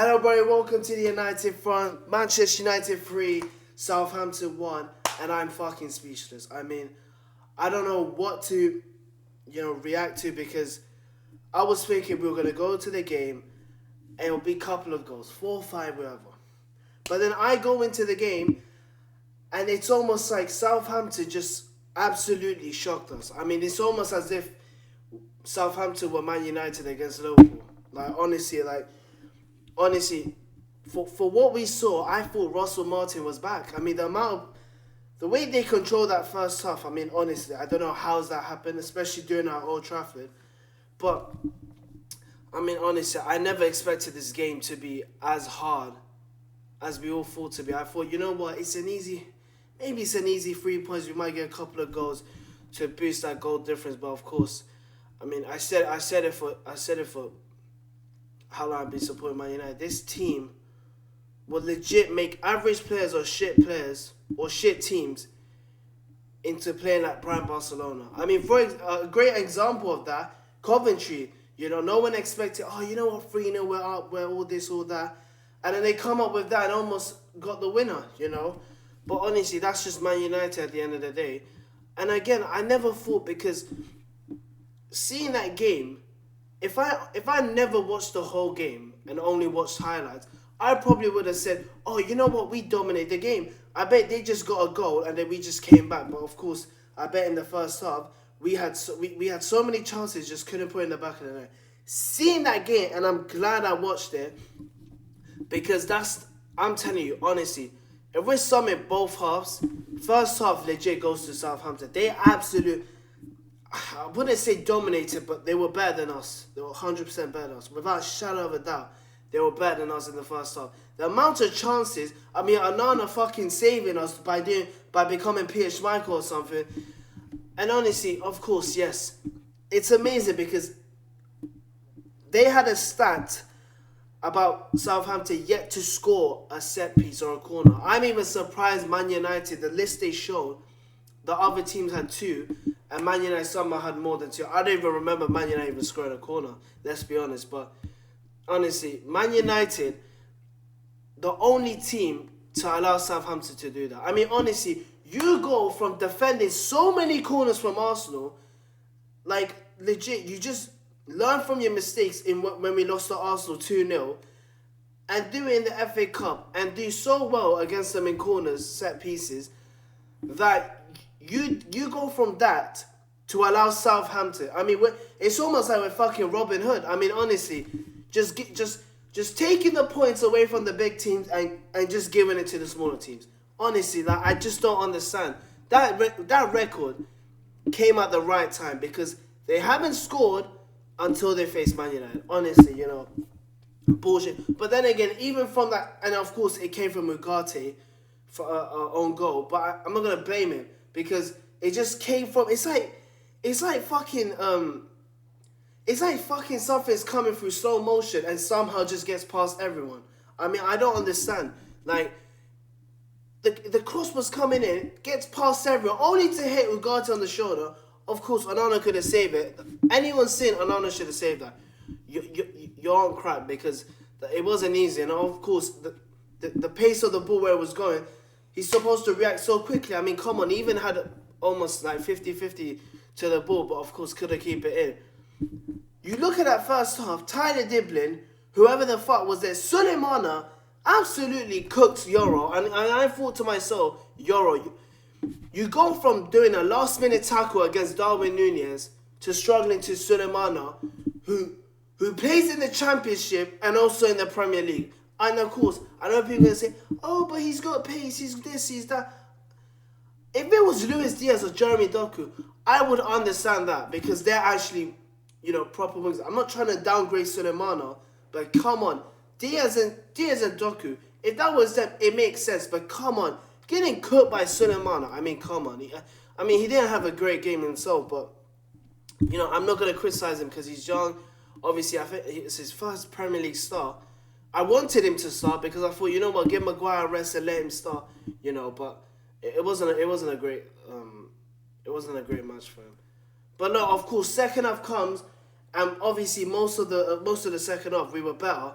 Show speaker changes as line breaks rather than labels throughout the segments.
Hello, everybody. Welcome to the United Front. Manchester United 3, Southampton 1, and I'm fucking speechless. I mean, I don't know what to, react to because I was thinking we were gonna go to the game and it'll be a couple of goals, 4 or 5, whatever. But then I go into the game and it's almost like Southampton just absolutely shocked us. I mean, it's almost as if Southampton were Man United against Liverpool. Honestly, for what we saw, I thought Russell Martin was back. I mean, the way they controlled that first half, I mean, honestly, I don't know how's that happened, especially during our Old Trafford. But, I mean, honestly, I never expected this game to be as hard as we all thought to be. I thought, you know what, maybe it's an easy 3 points. We might get a couple of goals to boost that goal difference. But of course, I mean, I said it for how long I've been supporting Man United. This team will legit make average players or shit teams into playing like prime Barcelona. I mean, for a great example of that, Coventry. No one expected, 3-0, we're up, we're all this, all that. And then they come up with that and almost got the winner, But honestly, that's just Man United at the end of the day. And again, I never thought, because seeing that game, if I never watched the whole game and only watched highlights, I probably would have said, oh, you know what, we dominated the game. I bet they just got a goal and then we just came back. But of course, I bet in the first half, we had so many chances, just couldn't put in the back of the net. Seeing that game, and I'm glad I watched it, because I'm telling you, honestly, if we're summing both halves, first half legit goes to Southampton. They I wouldn't say dominated, but they were better than us. They were 100% better than us. Without a shadow of a doubt, they were better than us in the first half. The amount of chances, I mean, ONANA fucking saving us by becoming Peter Schmeichel or something. And honestly, of course, yes, it's amazing because they had a stat about Southampton yet to score a set piece or a corner. I'm even surprised Man United, the list they showed, the other teams had 2, and Man United somehow had more than 2. I don't even remember Man United even scoring a corner, let's be honest. But honestly, Man United, the only team to allow Southampton to do that. I mean, honestly, you go from defending so many corners from Arsenal, like legit, you just learn from your mistakes when we lost to Arsenal 2-0, and do it in the FA Cup and do so well against them in corners, set pieces, that you go from that to allow Southampton. I mean, it's almost like we're fucking Robin Hood. I mean, honestly, just taking the points away from the big teams and just giving it to the smaller teams. Honestly, like, I just don't understand. That record came at the right time because they haven't scored until they face Man United. Honestly, bullshit. But then again, even from that, and of course it came from Ugarte for own goal. But I'm not gonna blame him because it just came from. It's like fucking something's coming through slow motion and somehow just gets past everyone. I mean, I don't understand. Like, the cross was coming in, gets past everyone, only to hit Ugarte on the shoulder. Of course, ONANA could have saved it. Anyone seen ONANA should have saved that. You're on crack because it wasn't easy. And of course, the pace of the ball where it was going, he's supposed to react so quickly. I mean, come on, he even had almost like 50-50 to the ball, but of course couldn't keep it in. You look at that first half, Tyler Diblin, whoever the fuck was there, Suleimana absolutely cooked Yoro. And I thought to myself, Yoro, you go from doing a last-minute tackle against Darwin Núñez to struggling to Suleimana, who plays in the Championship and also in the Premier League. And of course, I know people are going to say, oh, but he's got pace, he's this, he's that. If it was Luis Diaz or Jeremy Doku, I would understand that because they're actually, proper wings. I'm not trying to downgrade Suleimana, but come on. Diaz and Doku, if that was them, it makes sense. But come on, getting cooked by Suleimana, I mean, come on. He didn't have a great game himself, but, I'm not going to criticize him because he's young. Obviously, I think it's his first Premier League start. I wanted him to start because I thought, give Maguire a rest and let him start, but it wasn't a great match for him. But no, of course, second half comes, and obviously most of the second half we were better,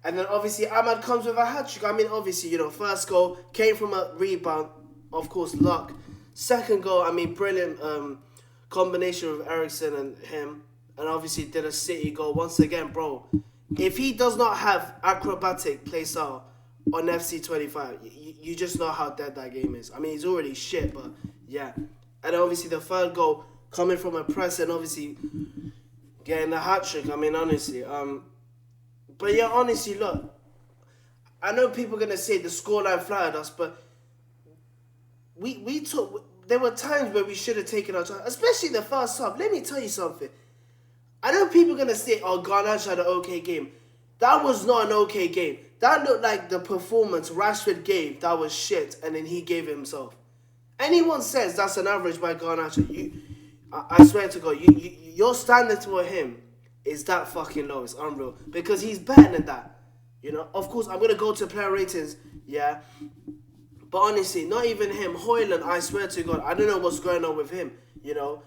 And then obviously Ahmad comes with a hat-trick. I mean, obviously, you know, first goal came from a rebound, of course, luck. Second goal, I mean, brilliant combination with Ericsson and him. And obviously did a City goal. Once again, bro, if he does not have acrobatic play style on FC25, you just know how dead that game is. I mean, he's already shit, but yeah. And obviously the third goal coming from a press and obviously getting the hat-trick. I mean, honestly. But yeah, honestly, look, I know people are going to say the scoreline flattered us, but we took... There were times where we should have taken our chance, especially the first half. Let me tell you something. I know people are going to say, oh, Garnacho had an okay game. That was not an okay game. That looked like the performance Rashford gave that was shit, and then he gave it himself. Anyone says that's an average by Garnacho, I swear to God, your standard for him is that fucking low. It's unreal. Because he's better than that. You know, of course, I'm going to go to player ratings, yeah. But honestly, not even him. Højlund, I swear to God, I don't know what's going on with him, you know.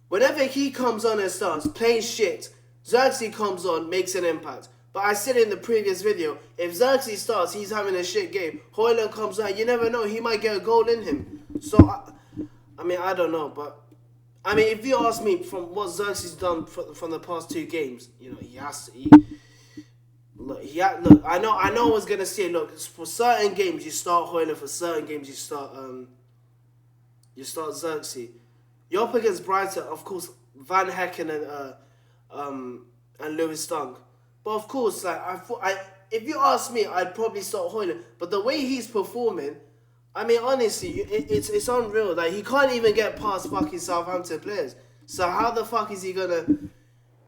Whenever he comes on and starts playing shit, ZIRKZEE comes on, makes an impact. But I said in the previous video, if ZIRKZEE starts, he's having a shit game. Højlund comes on, you never know, he might get a goal in him. So, I mean, I don't know, but... I mean, if you ask me from what ZIRKZEE's done from the past 2 games, you know, he has to... Look, I know I was going to say, look, for certain games, you start Højlund, for certain games, you start ZIRKZEE. You're up against Brighton, of course, Van Hecken and Lewis Dunk. But of course, like if you ask me, I'd probably start Højlund. But the way he's performing, I mean, honestly, it's unreal. Like, he can't even get past fucking Southampton players. So how the fuck is he gonna,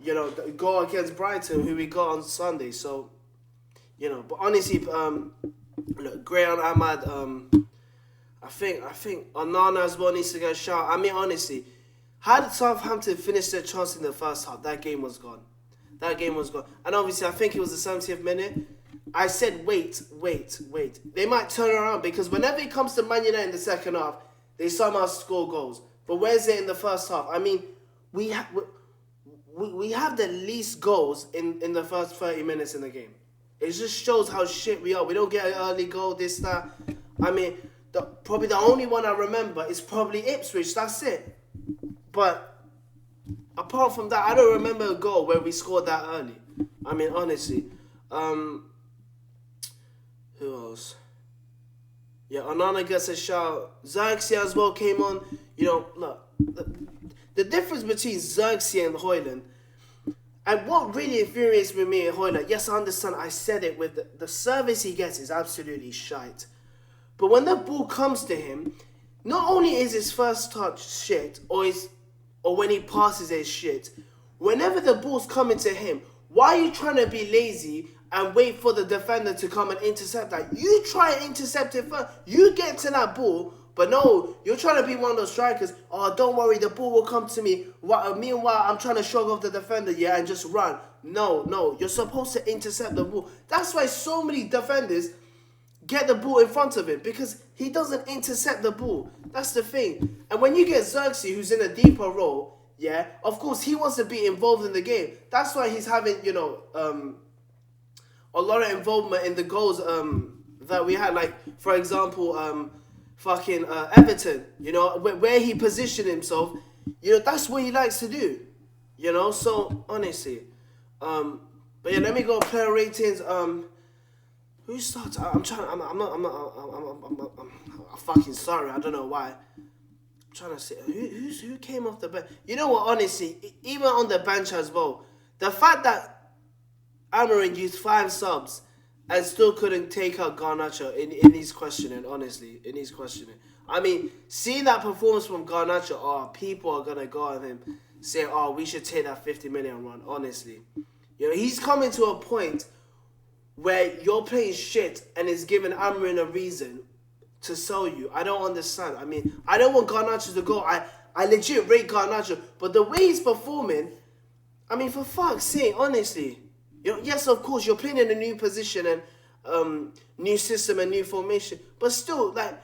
you know, go against Brighton, who we got on Sunday? So, you know, but honestly, look, great on Ahmad. I think ONANA as well needs to get a shout. I mean, honestly, had Southampton finished their chance in the first half, that game was gone. That game was gone. And obviously, I think it was the 70th minute. I said, wait. They might turn around because whenever it comes to Man United in the second half, they somehow score goals. But where's it in the first half? I mean, we have the least goals in the first 30 minutes in the game. It just shows how shit we are. We don't get an early goal, this, that. I mean, probably the only one I remember is probably Ipswich. That's it. But apart from that, I don't remember a goal where we scored that early. I mean, honestly. Who else? Yeah, ONANA gets a shout. ZIRKZEE as well came on. You know, look, the difference between ZIRKZEE and Højlund, and what really infuriates me and Højlund, yes, I understand, I said it, with the service he gets is absolutely shite. But when the ball comes to him, not only is his first touch shit, or when he passes it shit, whenever the ball's coming to him, why are you trying to be lazy and wait for the defender to come and intercept that? You try and intercept it first. You get to that ball, but no, you're trying to be one of those strikers. Oh, don't worry, the ball will come to me. Meanwhile, I'm trying to shrug off the defender, yeah, and just run. No, you're supposed to intercept the ball. That's why so many defenders get the ball in front of him, because he doesn't intercept the ball. That's the thing. And when you get ZIRKZEE, who's in a deeper role, yeah, of course, he wants to be involved in the game. That's why he's having, you know, a lot of involvement in the goals that we had. Like, for example, Everton, you know, where he positioned himself, you know, that's what he likes to do, you know. So honestly, but yeah, let me go player ratings. Who starts? I'm fucking sorry. I don't know why. I'm trying to say who came off the bench. You know what? Honestly, even on the bench as well, the fact that Amorim used 5 subs and still couldn't take out Garnacho in his questioning, honestly, in his questioning. I mean, seeing that performance from Garnacho, people are going to go on him saying, we should take that 50 million run, honestly. You know, he's coming to a point where you're playing shit and it's giving Amorim a reason to sell you. I don't understand. I mean, I don't want Garnacho to go. I legit rate Garnacho, but the way he's performing, I mean, for fuck's sake, honestly. You know, yes, of course, you're playing in a new position and new system and new formation. But still, like,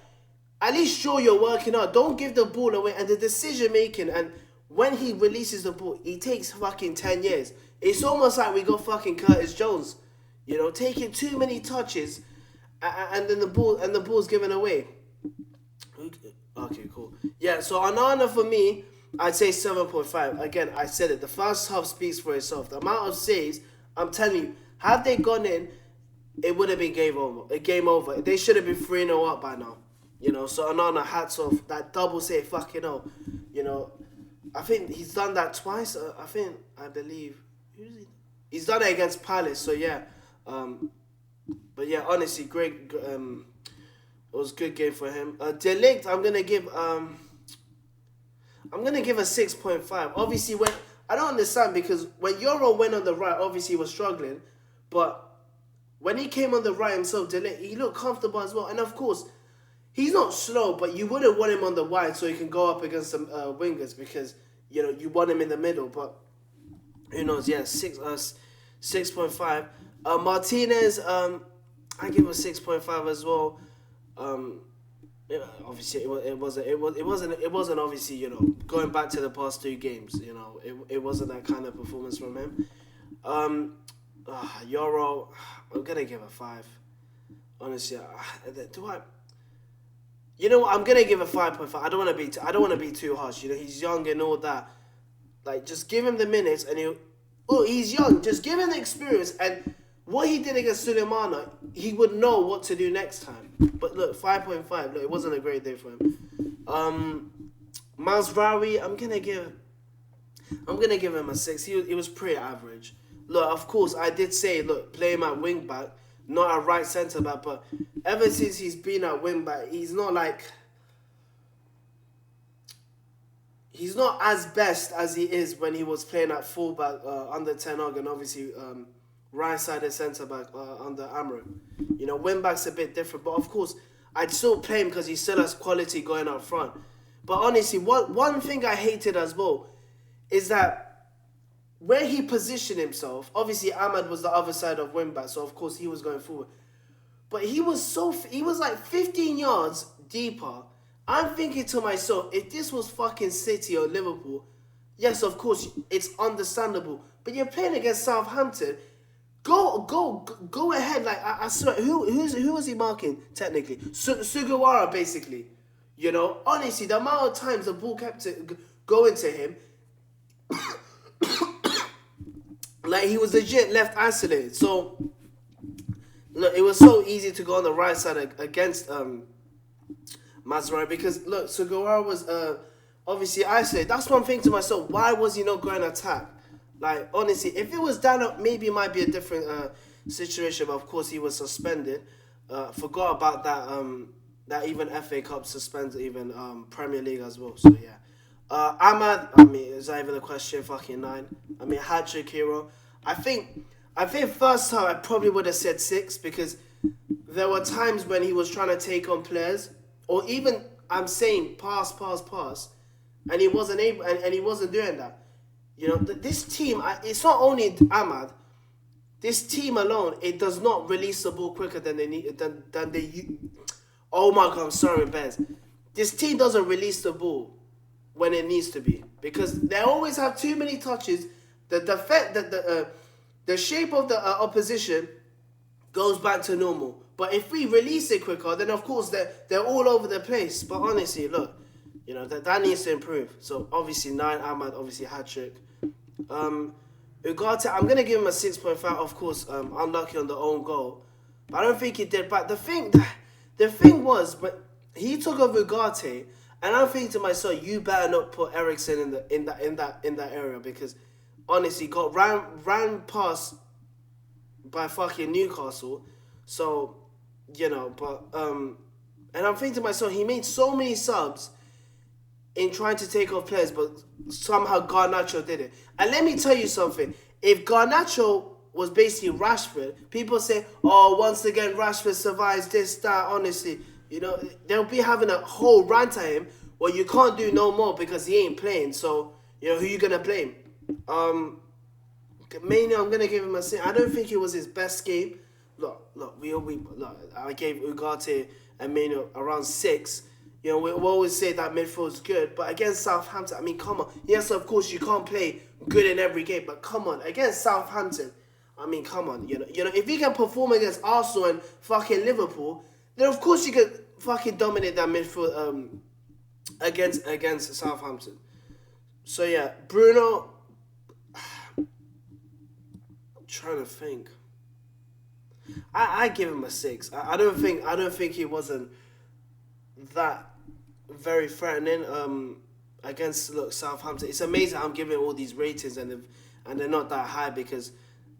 at least show you're working out. Don't give the ball away. And the decision making, and when he releases the ball, it takes fucking 10 years. It's almost like we got fucking Curtis Jones. You know, taking too many touches, and then the ball's given away. Okay, cool. Yeah, so ONANA for me, I'd say 7.5. Again, I said it. The first half speaks for itself. The amount of saves, I'm telling you, had they gone in, it would have been game over. They should have been 3-0 up by now. You know, so ONANA, hats off. That double save, fucking hell. You know, I think he's done that twice. I believe. He's done it against Palace, so yeah. But yeah, honestly, great. It was a good game for him. De Ligt, I'm gonna give a 6.5. Obviously, when I don't understand, because when Euro went on the right, obviously he was struggling, but when he came on the right himself, De Ligt, he looked comfortable as well. And of course, he's not slow, but you wouldn't want him on the wide so he can go up against some wingers, because you know you want him in the middle. But who knows? Yeah, 6.5. Martinez, I give him a 6.5 as well. Yeah, obviously it wasn't obviously, you know, going back to the past 2 games, you know, it wasn't that kind of performance from him. Euro, I'm gonna give a 5. Honestly, you know what? I'm gonna give a 5.5. I don't want to be too harsh. You know, he's young and all that. Like, just give him the minutes, and he's young. Just give him the experience, and what he did against Sulemana, he would know what to do next time. But look, 5.5. Look, it wasn't a great day for him. Mazraoui, I'm gonna give him a 6. He was pretty average. Look, of course, I did say, look, play him at wing back, not at right centre back. But ever since he's been at wing back, he's not as best as he is when he was playing at fullback under Ten Hag, and obviously right-sided centre-back under Amro. You know, wing-back's a bit different, but of course, I'd still play him because he still has quality going up front. But honestly, one thing I hated as well is that where he positioned himself, obviously Ahmad was the other side of wing-back, so of course he was going forward. But he was like 15 yards deeper. I'm thinking to myself, if this was fucking City or Liverpool, yes, of course, it's understandable. But you're playing against Southampton. Go ahead. Like, I swear, who was he marking technically? Sugawara, basically. You know, honestly, the amount of times the ball kept going to him, like he was legit left isolated. So, look, it was so easy to go on the right side against Mazraoui, because look, Sugawara was obviously isolated. That's one thing to myself. Why was he not going to attack? Like, honestly, if it was Dano, maybe it might be a different situation. But of course, he was suspended. Forgot about that even FA Cup suspended, even Premier League as well. So yeah, Ahmad. I mean, is that even a question? Fucking 9. I mean, Hattrick hero. I think first time I probably would have said 6, because there were times when he was trying to take on players, or even I'm saying pass, and he wasn't able, and he wasn't doing that. You know, this team, it's not only Ahmad. This team alone, it does not release the ball quicker than they need. Oh my God, I'm sorry, Bez. This team doesn't release the ball when it needs to be, because they always have too many touches. The shape of the opposition goes back to normal. But if we release it quicker, then of course they're all over the place. But honestly, look, you know, that needs to improve. So obviously 9, Ahmad, obviously Hattrick. Ugarte, I'm gonna give him a 6.5. Of course, unlucky on the own goal, but I don't think he did. But the thing was, but he took off Ugarte, and I'm thinking to myself, you better not put Eriksen in that area, because honestly, got ran past by fucking Newcastle. So, you know, but and I'm thinking to myself, he made so many subs in trying to take off players, but somehow Garnacho did it. And let me tell you something. If Garnacho was basically Rashford, people say, oh, once again, Rashford survives this, that. Honestly, you know, they'll be having a whole rant at him. Well, you can't do no more because he ain't playing. So, you know, who you going to blame? Mainly, I'm going to give him a 6. I don't think it was his best game. Look, I gave Ugarte and Maino around 6. You know, we always say that midfield's good, but against Southampton, I mean, come on. Yes, of course, you can't play good in every game, but come on. Against Southampton, I mean, come on, if he can perform against Arsenal and fucking Liverpool, then of course you could fucking dominate that midfield against Southampton. So yeah, Bruno. I'm trying to think. I give him a 6. I don't think he wasn't that very threatening against Southampton. It's amazing I'm giving all these ratings and they're not that high because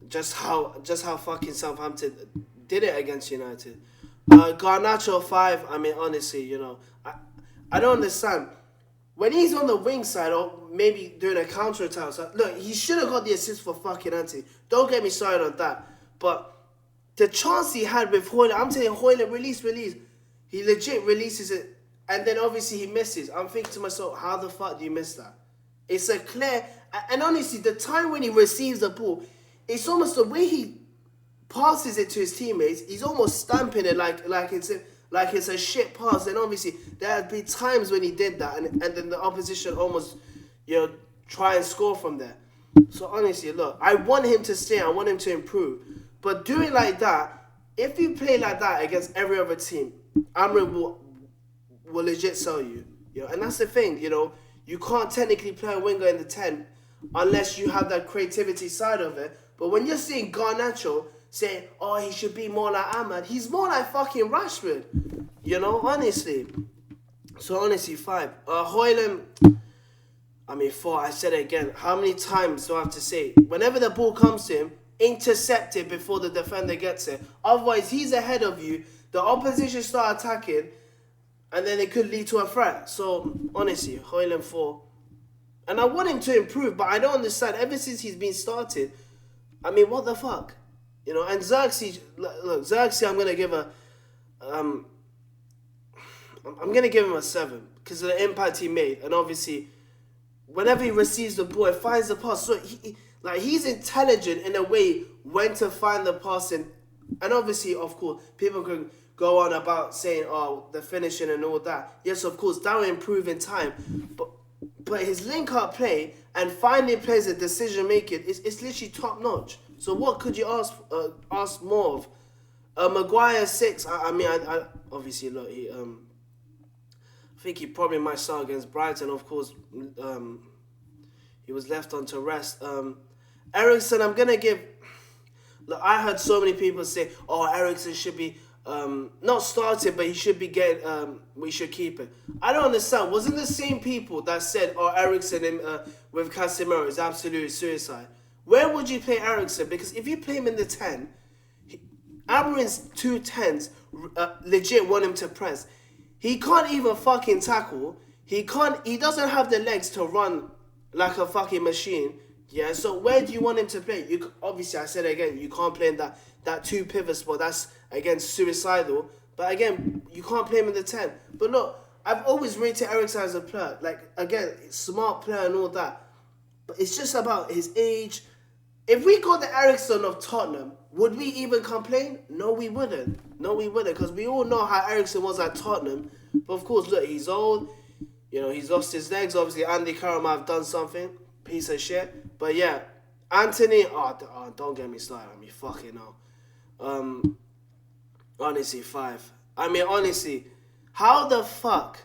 just how fucking Southampton did it against United. Garnacho 5. I mean, honestly, I don't understand. When he's on the wing side or maybe doing a counter attack, look, he should have got the assist for fucking Ante. Don't get me started on that. But the chance he had with Højlund, I'm saying Højlund, release. He legit releases it, and then obviously he misses. I'm thinking to myself, how the fuck do you miss that? It's a clear, and honestly, the time when he receives the ball, it's almost the way he passes it to his teammates. He's almost stamping it like it's a shit pass. And obviously, there have been times when he did that, and then the opposition almost, try and score from there. So honestly, look, I want him to stay. I want him to improve. But doing like that, if you play like that against every other team, Amrin will legit sell you. And that's the thing, you can't technically play a winger in the 10 unless you have that creativity side of it. But when you're seeing Garnacho saying, oh, he should be more like Ahmad, he's more like fucking Rashford. Honestly. So honestly, 5. Højlund, I mean 4, I said it again. How many times do I have to say? Whenever the ball comes to him, intercept it before the defender gets it. Otherwise, he's ahead of you. The opposition start attacking, and then it could lead to a threat. So, honestly, Højlund 4. And I want him to improve, but I don't understand. Ever since he's been started, I mean, what the fuck? And ZIRKZEE, look, ZIRKZEE, I'm going to give him a 7 because of the impact he made. And obviously, whenever he receives the ball, it finds the pass. So, he's intelligent in a way when to find the pass. And obviously, of course, people can go on about saying, oh, the finishing and all that. Yes, of course, that will improve in time. But his link-up play and finding players and decision-making, it's literally top-notch. So what could you ask more of? Maguire 6. I obviously, look, I think he probably might start against Brighton. Of course, he was left on to rest. Eriksen, I'm going to give... Look, I heard so many people say, oh, Eriksen should be not started, but he should be getting... we should keep it. I don't understand. Wasn't the same people that said, oh, Eriksen with Casemiro is absolute suicide? Where would you play Eriksen? Because if you play him in the 10, Amarin's 2 10s legit want him to press. He can't even fucking tackle. He doesn't have the legs to run like a fucking machine. Yeah, so where do you want him to play? Obviously, I said it again, you can't play in that 2 pivot spot. That's, again, suicidal. But again, you can't play him in the 10. But look, I've always rated Eriksen as a player. Like, again, smart player and all that. But it's just about his age. If we got the Eriksen of Tottenham, would we even complain? No, we wouldn't. Because we all know how Eriksen was at Tottenham. But of course, look, he's old. He's lost his legs. Obviously, Andy Carroll might have done something. Piece of shit. But yeah, Anthony, don't get me started. I mean, fucking hell. Honestly, 5. I mean, honestly, how the fuck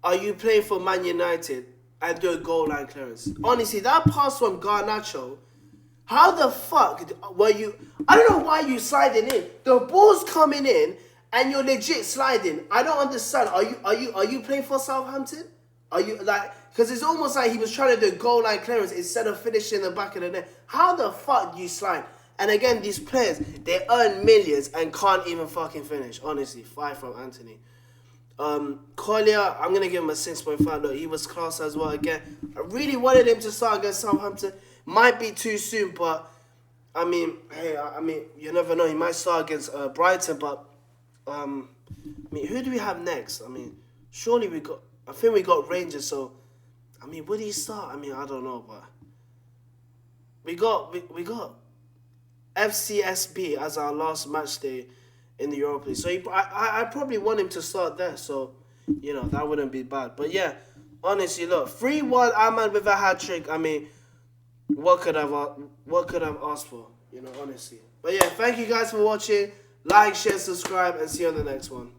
are you playing for Man United and do a goal line clearance? Honestly, that pass from Garnacho, how the fuck were you... I don't know why you sliding in. The ball's coming in and you're legit sliding. I don't understand. Are you playing for Southampton? Are you like... Because it's almost like he was trying to do goal line clearance instead of finishing in the back of the net. How the fuck do you slide? And again, these players, they earn millions and can't even fucking finish. Honestly, 5 from Anthony. Collier, I'm going to give him a 6.5. Look, he was class as well again. I really wanted him to start against Southampton. Might be too soon, but I mean, hey, you never know. He might start against Brighton, but I mean, who do we have next? I mean, surely I think we got Rangers, so I mean, would he start? I mean, I don't know, but we got FCSB as our last match day in the Europa League. So I probably want him to start there, so that wouldn't be bad. But yeah, honestly, look, 3-1 Ahmad with a hat-trick. I mean, what could I've asked for? You know, honestly. But yeah, thank you guys for watching. Like, share, subscribe, and see you on the next one.